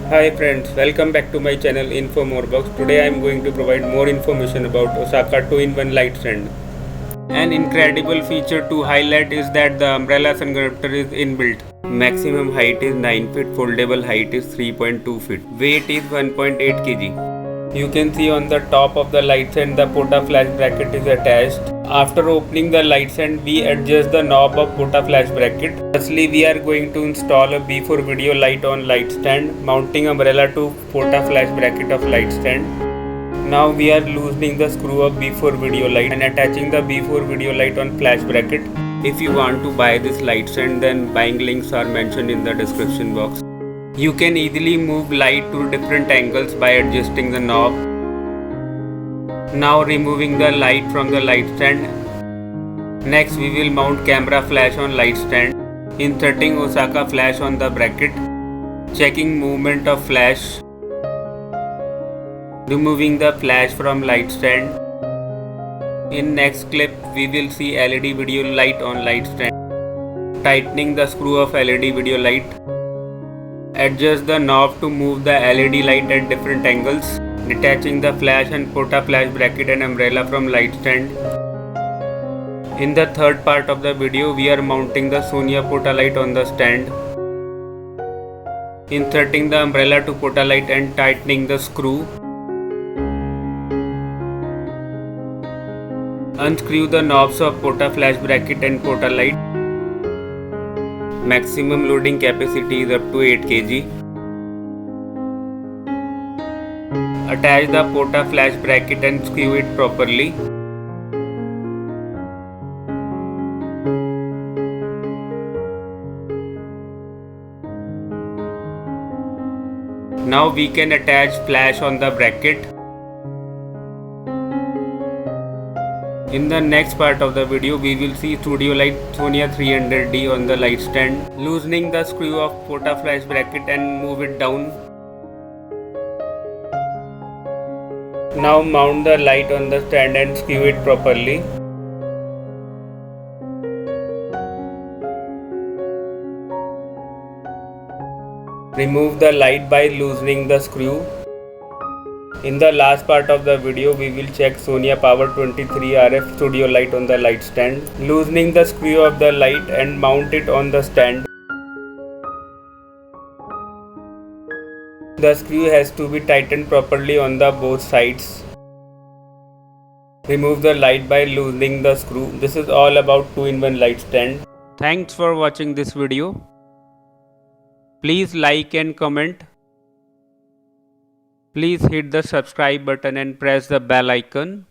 Hi friends, welcome back to my channel Info Morebox. Today I am going to provide more information about Osaka 2-in-1 light stand. An incredible feature to highlight is that the umbrella sun conductor is inbuilt. Maximum height is 9 feet, foldable height is 3.2 feet. Weight is 1.8 kg. You can see on the top of the light stand the POTA flash bracket is attached. After opening the light stand, we adjust the knob of POTA flash bracket. Firstly, we are going to install a B4 video light on light stand, mounting umbrella to POTA flash bracket of light stand. Now we are loosening the screw of B4 video light and attaching the B4 video light on flash bracket. If you want to buy this light stand, then buying links are mentioned in the description box. You can easily move light to different angles by adjusting the knob. Now removing the light from the light stand. Next we will mount camera flash on light stand. Inserting Osaka flash on the bracket. Checking movement of flash. Removing the flash from light stand. In next clip we will see LED video light on light stand. Tightening the screw of LED video light. Adjust the knob to move the LED light at different angles. Detaching the flash and POTA flash bracket and umbrella from light stand. In the third part of the video, we are mounting the Sonia POTA light on the stand. Inserting the umbrella to POTA light and tightening the screw. Unscrew the knobs of POTA flash bracket and POTA light. Maximum loading capacity is up to 8 kg. Attach the POTA flash bracket and screw it properly. Now we can attach flash on the bracket. In the next part of the video, we will see Studio Light Sonia 300D on the light stand. Loosening the screw of POTA flash bracket and move it down. Now mount the light on the stand and screw it properly. Remove the light by loosening the screw. In the last part of the video, we will check Sonia Power 23 RF Studio Light on the light stand. Loosening the screw of the light and mount it on the stand. The screw has to be tightened properly on the both sides. Remove the light by loosening the screw. This is all about 2-in-1 light stand. Thanks for watching this video. Please like and comment. Please hit the subscribe button and press the bell icon.